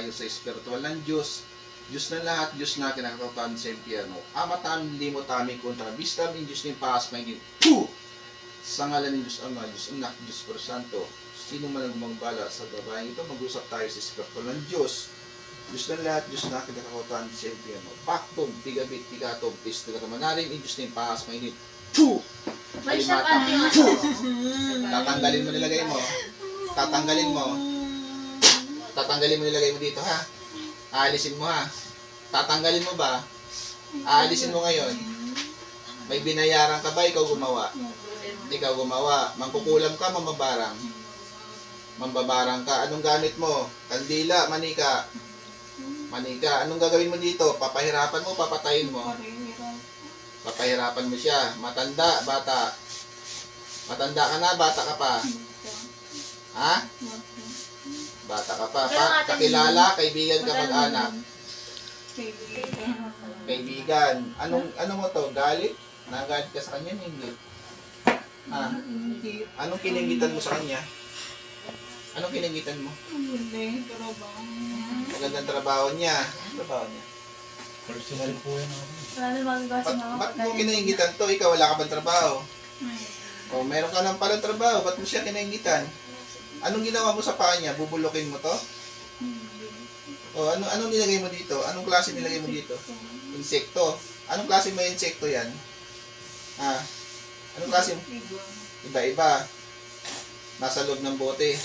tayo sa espiritual ng Diyos. Diyos na lahat, Diyos na kinakatakutan sa impyerno. Amatam, limo tami, kontra bistam, in Diyos ni Paas, may Puh! Sa ngalan ng Diyos Ama, Diyos Anak, Diyos Pero Santo, sino man ang gumagbala sa babaeng ito, mag-usap tayo sa espiritual ng Diyos. Diyos na lahat, Diyos na kinakatakutan sa impyerno. Paktom, tigabit, tigatom, pisto ka manarin, in Diyos ni Paas, may Puh! May siya pa Puh! Tatanggalin mo nilagay mo. Tatanggalin mo. Tatanggalin mo nilagay mo dito, ha? Aalisin mo, ha? Tatanggalin mo ba? Aalisin mo ngayon. May binayaran ka ba? Ikaw gumawa. Ikaw gumawa. Mangkukulam ka, mamabarang. Mambabarang ka. Anong gamit mo? Kandila, manika. Manika. Anong gagawin mo dito? Papahirapan mo, papatayin mo. Papahirapan mo siya. Matanda, bata. Matanda ka na, bata ka pa. Ha? Bata ka pa. Kakilala, kaibigan ka, mag-anak. Kaibigan. Ano mo to? Galit? Nagalit ka sa kanya? Hindi. Ha? Anong kiningitan mo sa kanya? Anong kiningitan mo? Magandang trabaho niya. Anong trabaho niya? Personal po yan ako. Ba't mo kiningitan to? Ikaw wala ka bang trabaho? O, meron ka lang palang trabaho. Ba't mo siya kiningitan? Anong ginawa mo sa paa niya? Bubulokin mo to? O, anong nilagay mo dito? Anong klase nilagay mo dito? Insekto. Anong klase may insekto yan? Ha? Anong klase? Iba-iba. Nasa loob ng bote.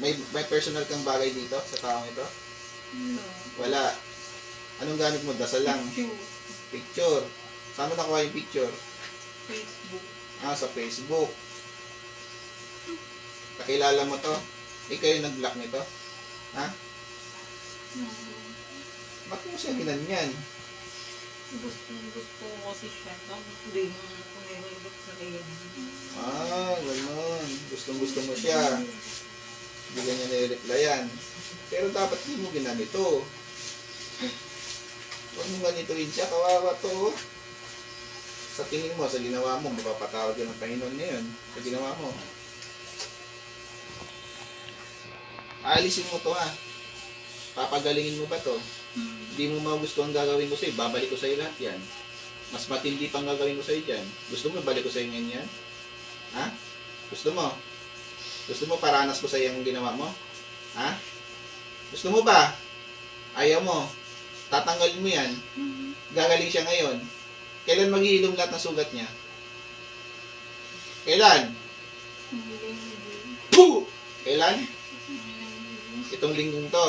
May personal kang bagay dito sa taong ito? Wala. Anong gamit mo? Dasal lang. Picture. Saan mo nakuha yung picture? Facebook. Sa Facebook. Kakilala mo to? Ikaw yung nag-block nito? Ha? Ba't mo siya ginanyan? Gusto ko kasi siya. Hindi mo kumilibot sa iyo. Ganun. Gustong-gusto mo siya. Hindi ganyan nire-replyan. Pero dapat hindi mo ginanito. Huwag mo ganitoin siya. Kawawa to. Sa tingin mo, sa ginawa mo, mapapatawad ka ng Panginoon ngayon. Sa ginawa mo. Aalisin mo to, ha. Papagalingin mo ba to? Hindi mo magustuhan gagawin ko sa'yo. Babalik ko sa'yo lahat yan. Mas matindi pang gagawin ko sa'yo dyan. Gusto mo balik ko sa'yo ngayon yan? Ha? Gusto mo? Gusto mo paranas ko sa'yo yung ginawa mo? Ha? Gusto mo ba? Ayaw mo? Tatanggalin mo yan? Gagaling siya ngayon. Kailan maghihilom lahat ng sugat niya? Kailan? Puh! Kailan? Itong linggong to.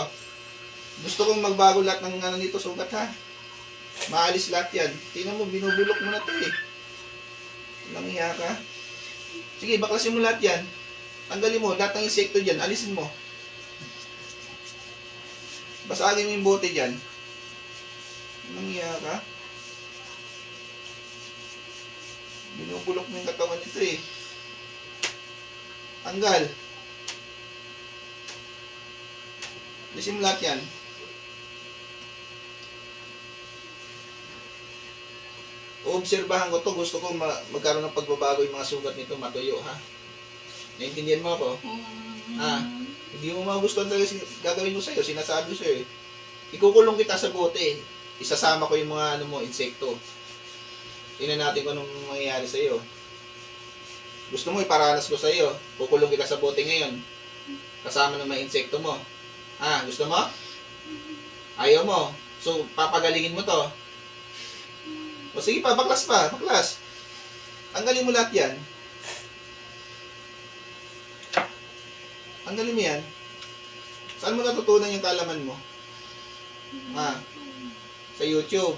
Gusto kong magbago lahat ng nito sugat, ha? Maalis lahat yan. Tingnan mo, binubulok mo na to eh. Langhiya ka. Sige, baklasin mo lahat yan. Tanggalin mo, lahat ng insekto dyan, alisin mo. Basagin mo yung bote dyan. Langhiya ka. Binubulok mo yung katawan nito eh. Tanggal. Alisin mo lahat yan. Obserbahan ko to, gusto ko magkaroon ng pagbabago yung mga sugat nito, matuyo, ha? Naintindihan mo ako? Ha? Hindi mo magustuhan talaga gagawin ko sa'yo, sinasabi ko sa'yo eh. Ikukulong kita sa bote, isasama ko yung mga insekto. Tingnan natin kung anong mangyayari sa'yo. Gusto mo iparanas ko sa'yo, kukulong kita sa bote ngayon. Kasama ng mga insekto mo. Ha? Gusto mo? Ayaw mo. So, papagalingin mo to. O sige pa, baklas pa, baklas. Tanggalin mo lahat yan. Tanggalin mo yan. Saan mo natutunan yung kalaman mo? Ha? Sa YouTube.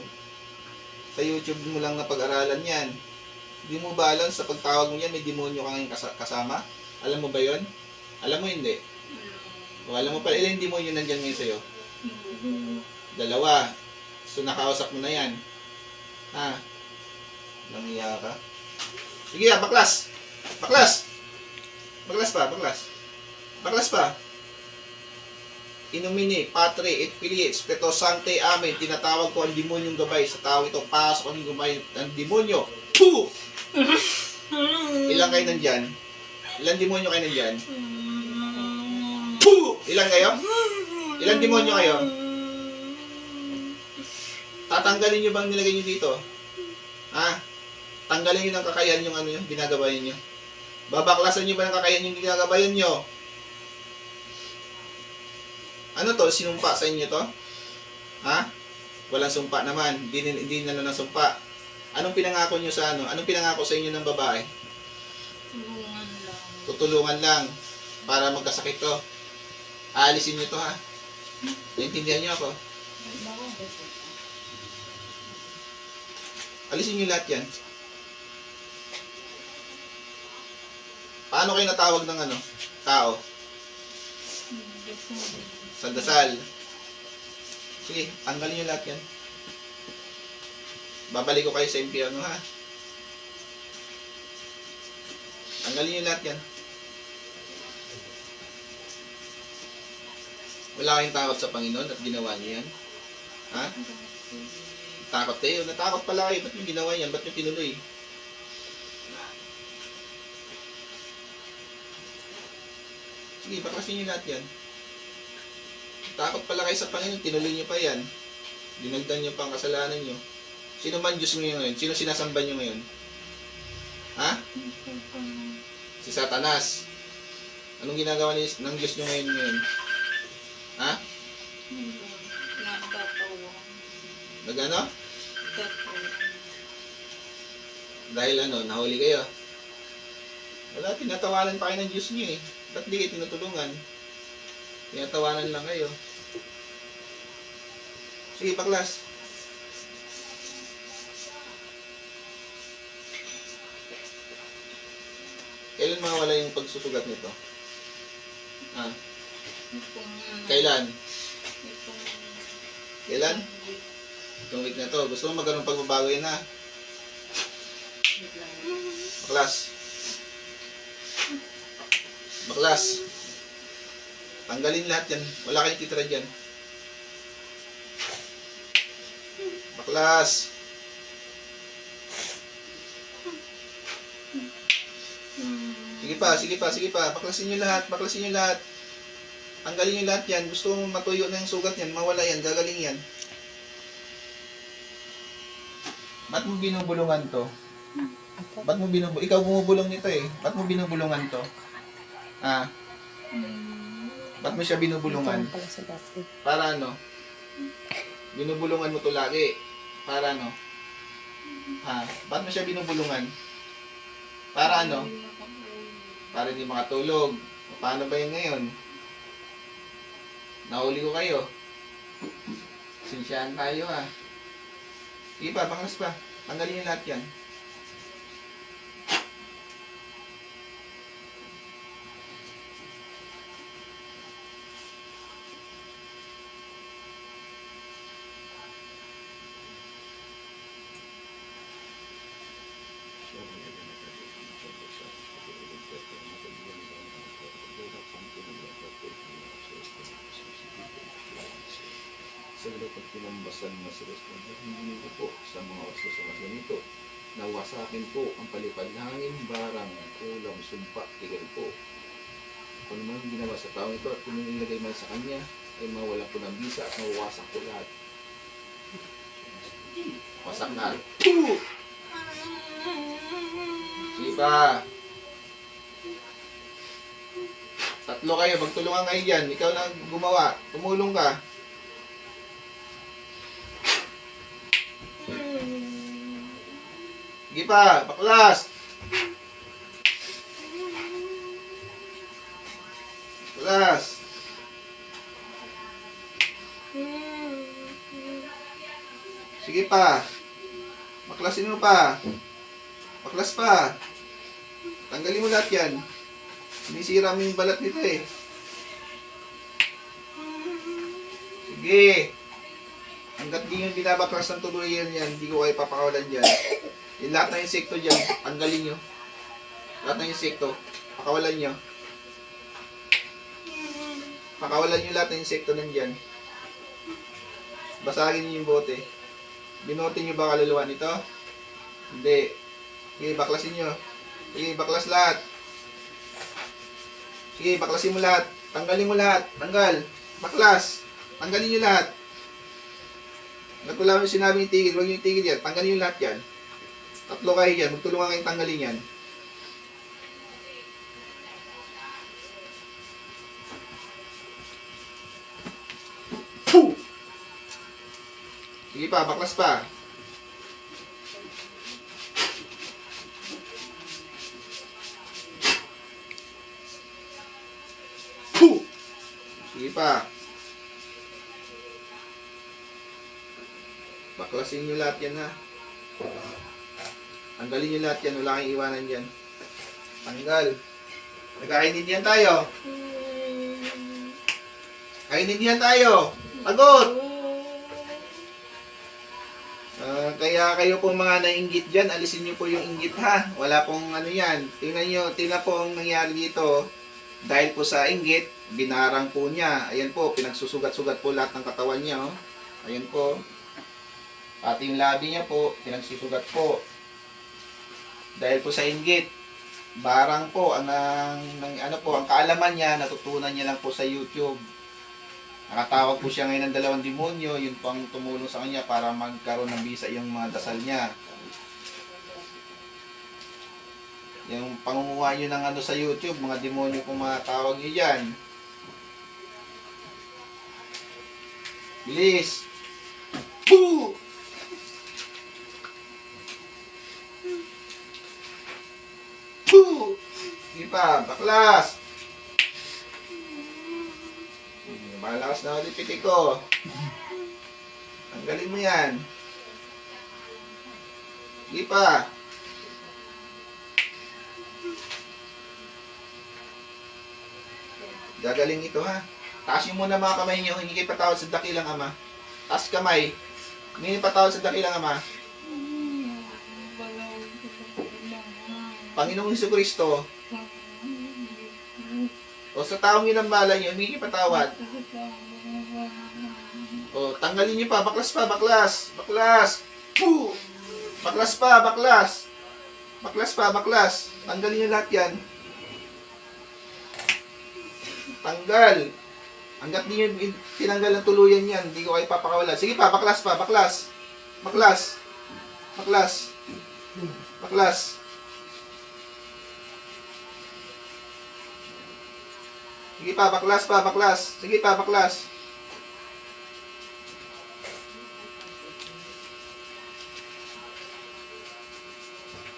Sa YouTube mo lang napag-aralan yan. Hindi mo ba alam sa pagtawag mo yan, may demonyo ka ngayon kasama? Alam mo ba yon? Alam mo hindi? O alam mo pala, ilang demonyo nandyan ngayon sa'yo? 2. So nakausap mo na yan. Ha? Nangiya ka? Sige ya, baklas! Baklas! Baklas pa, baklas. Baklas pa. Inumini, Patre, et Filii, Spiritus Sancti, Amen. Tinatawag ko ang demonyong gabay. Sa tao ito, pasok ang gabay ng demonyo. Puh! Ilang kayo nandyan? Ilang demonyo kayo nandyan? Puh! Ilang kayo? Ilang demonyo kayo? Tatanggalin nyo bang nilagay nyo dito? Ha? Tanggalin nyo ng kakayahan yung ano yung ginagabayan nyo. Babaklasan nyo ba ng kakayahan yung ginagabayan nyo? Ano to? Sinumpa sa inyo to? Ha? Walang sumpa naman. Hindi na ng sumpa. Anong pinangako nyo sa ano? Anong pinangako sa inyo ng babae? Tulungan lang. Tutulungan lang para magkasakit to. Aalisin nyo to ha. Naintindihan nyo ako? Alisin nyo lahat yan. Paano kayo natawag ng ano? Tao? Sa dasal. Sige, tanggalin nyo lahat yan. Babalik ko kayo sa impyerno ha. Tanggalin nyo lahat yan. Wala kayong takot sa Panginoon at ginawa niyo yan? Ha? Takot kayo. Natakot pala kayo. Ba't yung ginawa yan? Ba't yung tinuloy? Sige, baklasin nyo lahat yan. Takot pala kayo sa Panginoon. Tinuloy nyo pa yan. Dinagdan nyo pa ang kasalanan nyo. Sino man Diyos nyo ngayon? Sino sinasamba nyo ngayon? Ha? Si Satanas. Anong ginagawa ng Diyos nyo ngayon? Ha? Nagtatawa. Nagano? Tatawa. Dahil ano, nahuli kayo. Wala, tinatawanan pa kayo ng Diyos nyo eh. Ba't di kayo tinutulungan? Tinatawanan lang kayo. Sige, paklas. Kailan mawala yung pagsusugat nito? Ah, kailan? Kailan? Itong week na to. Gusto mo magkaroon pagbabago yan ha? Baklas. Baklas. Tanggalin lahat yan. Wala kayong titira dyan. Baklas. Sige pa, sige pa, sige pa. Baklasin nyo lahat, baklasin nyo lahat. Tanggalin nyo lahat yan. Gusto mong matuyo na yung sugat yan. Mawala yan, gagaling yan. Ba't mo binubulungan to? Ba't mo binubulungan? Ikaw bumubulong nito eh. Ba't mo binubulungan to? Ha? Ba't mo siya binubulungan? Para ano? Binubulungan mo to lagi. Para ano? Ha? Ba't mo siya binubulungan? Para ano? Para hindi makatulog. Paano ba yun ngayon? Nahuli ko kayo. Sinsyahan tayo ha. Sige pa, baklas pa. Tanggalin yung lahat yan. Sa dapat pinambasan na sa responde, hindi ko po sa mga wasusumas ganito. Nawasakin po ang palipad hangin, barang, ulam, sumpa, tigal po. Kung naman ginawa sa tao ito at kung nilagay man sa kanya, ay mawala po ng bisa at mawawasak po lahat. Wasak na. Sige pa. Tatlo kayo, magtulungan kayo dyan. Ikaw na gumawa. Tumulong ka. Sige pa, baklas. Baklas. Sige pa. Baklasin mo pa. Baklas pa. Tanggalin mo lahat yan. Sinisira mo yung balat nito eh. Sige. Hanggat di yung binabaklas ng tuluyan yan, hindi ko kayo papakawalan dyan. Yung lahat ng insekto dyan, tanggalin nyo. Lahat ng insekto, pakawalan nyo. Pakawalan nyo lahat ng insekto nandyan. Basagin nyo yung bote. Binote nyo ba kaluluwa nito? Hindi. Sige, baklasin nyo. Sige, baklas lahat. Sige, baklasin mo lahat. Tanggalin mo lahat. Tanggal. Baklas. Tanggalin nyo lahat. Nagkula mo yung sinabi yung tigil. Huwag nyo yung tigil yan. Tanggalin nyo lahat yan. Tatlo kayo yan. Magtulungan kayong tanggalin yan. Puh! Sige pa, baklas pa. Puh! Sige pa. Baklasin nyo lahat yan ha. Tanggalin nyo lahat yan. Wala kang iwanan dyan. Tanggal. Nagkakaintindihan tayo. Kaintindihan tayo. Pagod! Kaya kayo pong mga nainggit dyan, alisin nyo po yung inggit ha. Wala pong ano yan. Tingnan nyo, tingnan po ang nangyari dito. Dahil po sa inggit, binarang po niya. Ayan po, pinagsusugat-sugat po lahat ng katawan niya. Oh. Ayan po. Pati yung labi niya po, pinagsusugat po. Dahil po sa inggit, barang po, ang kaalaman niya, natutunan niya lang po sa YouTube. Nakatawag po siya ngayon ng 2 demonyo, yun po ang tumulong sa kanya para magkaroon ng bisa yung mga dasal niya. Yung pangunguha nyo ng sa YouTube, mga demonyo kung matawag nyo dyan. Bilis! Boo! Boo! Hindi pa, baklas! Malakas na ulit pitik ko. Tanggalin mo yan. Hindi pa. Gagaling ito ha. Taas nyo muna mga kamay nyo. Hindi kayo patawad sa dakilang ama. Taas kamay. Hindi patawad sa dakilang ama. Panginoong Jesucristo. O sa taong ginambala nyo, hindi kayo patawad. O, tanggalin nyo pa. Baklas pa, baklas. Baklas. Puh! Baklas pa, baklas. Baklas pa, baklas. Tanggalin nyo lahat yan. Tanggal. Hanggat di nyo tinanggal ng tuluyan yan, hindi ko kayo papakawalan. Sige pa, baklas pa, baklas. Baklas. Baklas. Baklas. Sige pa, baklas pa, baklas. Sige pa, baklas.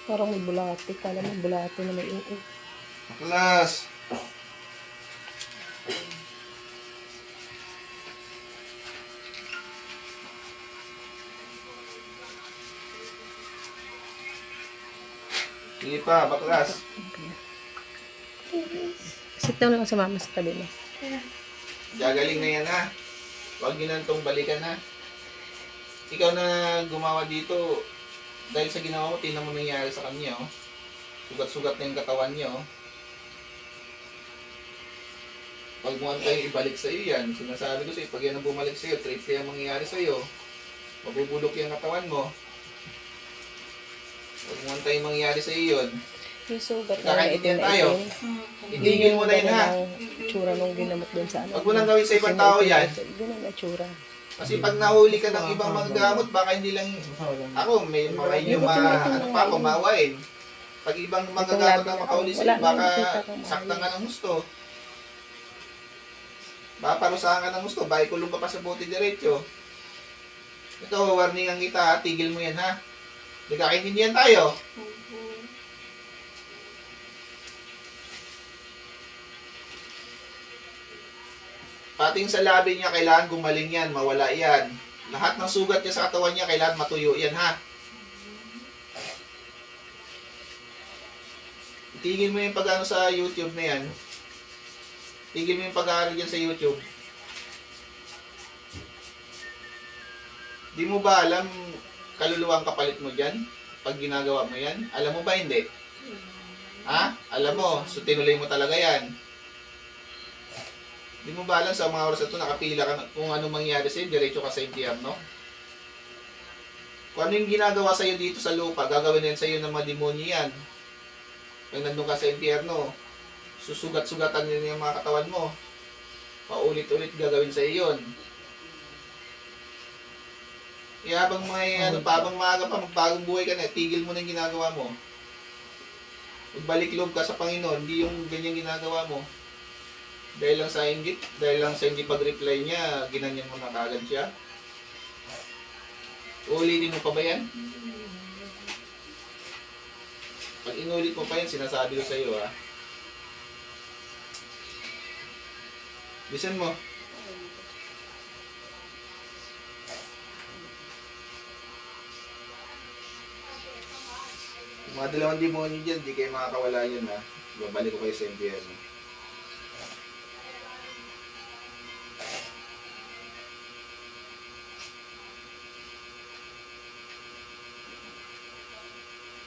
Parang may bulate. Kala mo bulate na may uod. Baklas. Sige pa, baklas. Sit down lang sa mama sa tabi mo. Gagaling na yan ha. Huwag nyo nang tong balikan ha. Ikaw na gumawa dito. Dahil sa ginawa mo, tingnan mo nangyari sa kanya. Oh. Sugat-sugat na yung katawan niya. Oh. Pag mo tayo ibalik sa iyo yan, sinasabi ko sa iyo, pag yan ang bumalik sa iyo, trip yung mangyayari sa iyo. Mabubulok yung katawan mo. Pag mo tayo mangyayari sa iyo yun. Yung sugat na Kakaintindihan itim na tayo. itim. Itigil mo na yun ha. Tsura nung ginamot dun sa ano. Huwag mo lang gawin sa ibang tao yan. Ganun na tsura. Kasi pag nahuli ka ng ibang mga gamot, baka hindi lang ako, may medyo ako, mawain. Pag ibang mga gamot ang makahuli sa'yo, baka saktan ka ng gusto. Baka parusahan ka ng gusto, baka ikulong ka pa sa bote diretso. Ito, warningan kita ha, tigil mo yan ha. Nagkakaintindihan tayo. Pating sa labi niya, kailangan gumaling yan, mawala yan. Lahat ng sugat niya sa katawan niya, kailangan matuyo yan, ha? Tigil mo yung pag-ano sa YouTube na yan. Tigil mo yung pag-aaral yan sa YouTube. Di mo ba alam kaluluwang kapalit mo dyan? Pag ginagawa mo yan? Alam mo ba hindi? Ha? Alam mo, so tinuloy mo talaga yan. Di mo ba alam sa mga oras na ito, nakapila ka kung ano mangyari sa'yo, diretso ka sa impyerno? Kung ano yung ginagawa sa'yo dito sa lupa, gagawin yan sa'yo ng mga demonyo yan. Pag nandun ka sa impyerno, susugat-sugatan yun yung mga katawan mo. Paulit-ulit gagawin sa'yo yun. Habang may ano pa, habang maaga pa, magbagong buhay ka na, tigil mo na yung ginagawa mo. Magbalik loob ka sa Panginoon, hindi yung ganyan ginagawa mo. Dahil lang sa inggit, dahil lang sa hindi pag-reply niya, ginanyan mo na kagad siya. Ulitin mo pa ba yan? Pag inulit mo pa yan, sinasabi ko sa iyo ha. Listen mo. Yung mga 2 demonyo dyan, di kayo makakawala yun ha. Babalik ko kayo sa impyerno.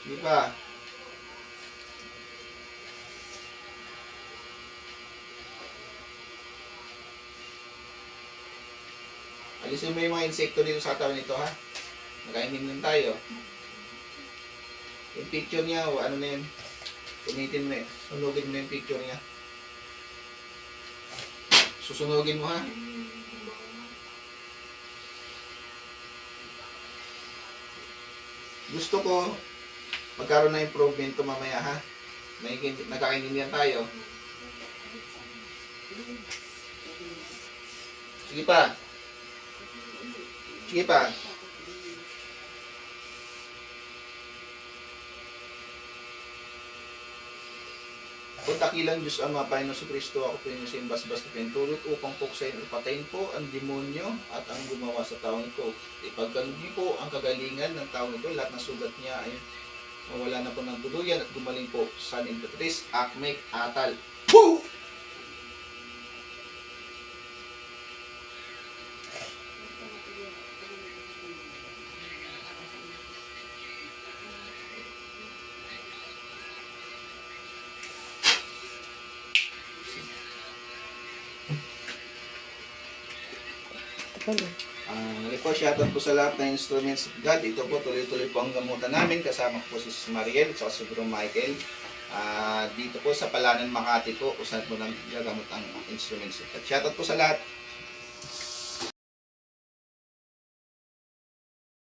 Sige pa. Alisin mo yung mga insekto dito sa katawan nito ha. Nakainin tayo. Yung picture niya, o ano na yun. Punitin mo eh. Sunugin mo yung picture niya. Susunugin mo ha. Gusto ko magkaroon na improvement to mamaya ha. Nagkakaintindihan tayo. Sige pa. Sige pa. Kung dakilang Diyos Ama, Panginoon sa Kristo, ako po inyo sa imbas-bas na pinturot upang puksain o patayin po ang demonyo at ang gumawa sa taong ito. Ipagkalugin po ang kagalingan ng taong ito. Lahat ng sugat niya ay mawala na po ng tuluyan at gumaling po sa Imperatriz, Akmek, Atal. Woo! Po, shoutout po sa lahat ng instruments of God. Ito po, tuloy-tuloy po ang gamutan namin. Kasama po si Mariel at si Bro Michael. Dito po sa Palanan, Makati po, kung saan po nang gagamot ang instruments of God. Shoutout po sa lahat.